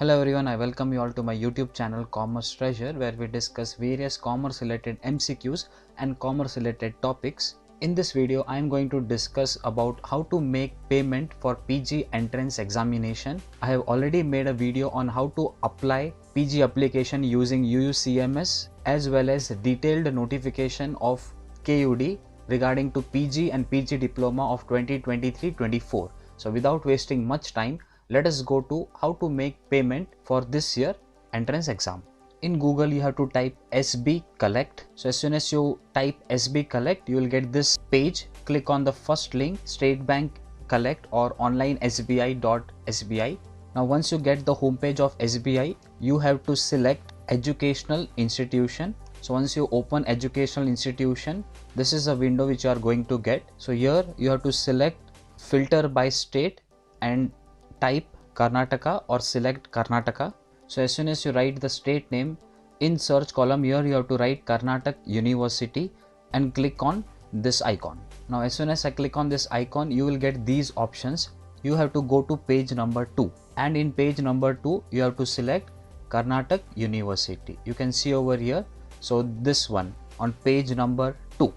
Hello everyone, I welcome you all to my YouTube channel Commerce Treasure, where we discuss various commerce related MCQs and commerce related topics. In this video, I am going to discuss about how to make payment for PG entrance examination. I have already made a video on how to apply PG application using UUCMS as well as detailed notification of KUD regarding to PG and PG Diploma of 2023-24. So without wasting much time, let us go to how to make payment for this year entrance exam. In Google, you have to type SB Collect. So as soon as you type SB Collect, you will get this page. Click on the first link, State Bank Collect or online SBI.SBI. Now once you get the homepage of SBI, you have to select educational institution. So once you open educational institution, this is a window which you are going to get. So here you have to select filter by state and type Karnataka or select Karnataka. So as soon as you write the state name, in search column here you have to write Karnatak University and click on this icon. Now as soon as I click on this icon, you will get these options. You have to go to page number 2, and in page number 2 you have to select Karnatak University. You can see over here. So this one on page number 2.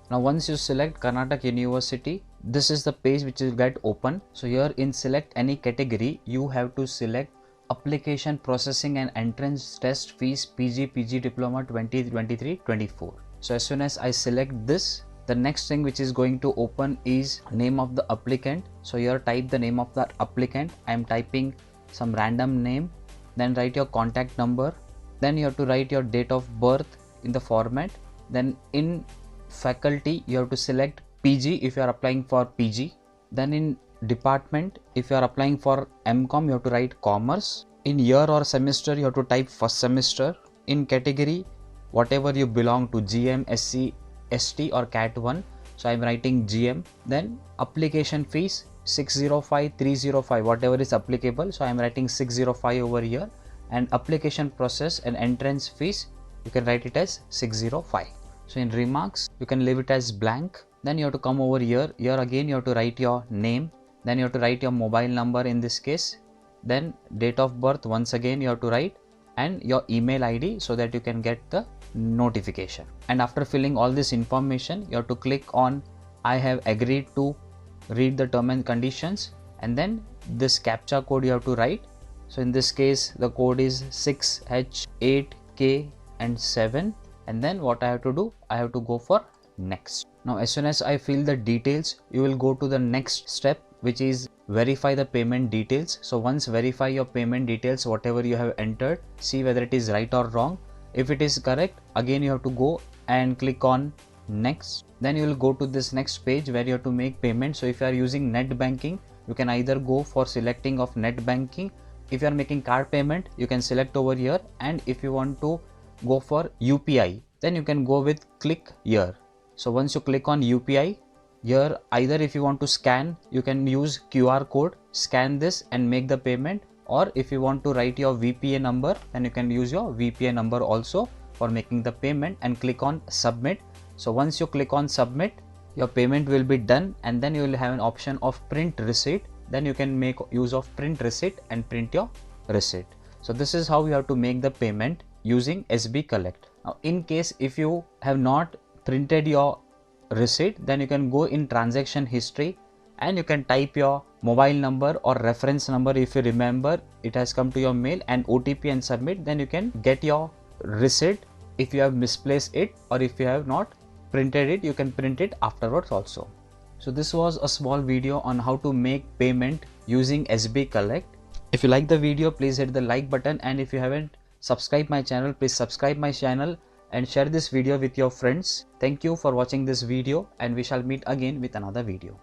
Now once you select Karnatak University, this is the page which will get open. So here in select any category, you have to select application processing and entrance test fees PG Diploma 2023-24. So as soon as I select this, the next thing which is going to open is name of the applicant. So here type the name of that applicant. I am typing some random name, then write your contact number, then you have to write your date of birth in the format. Then in faculty you have to select PG if you are applying for PG. Then in department, if you are applying for MCOM, you have to write commerce. In year or semester, you have to type first semester. In category, whatever you belong to, GM, SC, ST or Cat 1. So I am writing GM. Then application fees 605, 305, whatever is applicable. So I am writing 605 over here. And application process and entrance fees, you can write it as 605. So in remarks, you can leave it as blank. Then you have to come over here. Here again you have to write your name. Then you have to write your mobile number in this case. Then date of birth once again you have to write, and your email ID so that you can get the notification. And after filling all this information, you have to click on I have agreed to read the terms and conditions, and then this CAPTCHA code you have to write. So in this case the code is 6H8K and 7, and then what I have to do, I have to go for next. Now as soon as I fill the details, you will go to the next step, which is verify the payment details. So once verify your payment details, whatever you have entered, see whether it is right or wrong. If it is correct, again you have to go and click on next. Then you will go to this next page where you have to make payment. So if you are using net banking, you can either go for selecting of net banking. If you are making card payment, you can select over here, and if you want to go for UPI, then you can go with click here. So once you click on UPI, here either if you want to scan, you can use QR code, scan this and make the payment, or if you want to write your VPA number, then you can use your VPA number also for making the payment and click on submit. So once you click on submit, your payment will be done, and then you will have an option of print receipt. Then you can make use of print receipt and print your receipt. So this is how you have to make the payment using SB Collect. Now in case if you have not printed your receipt, then you can go in transaction history and you can type your mobile number or reference number if you remember it has come to your mail, and OTP and submit. Then you can get your receipt if you have misplaced it, or if you have not printed it, you can print it afterwards also. So this was a small video on how to make payment using SB Collect. If you like the video, please hit the like button, and if you haven't subscribed my channel, please subscribe my channel and share this video with your friends. Thank you for watching this video, and we shall meet again with another video.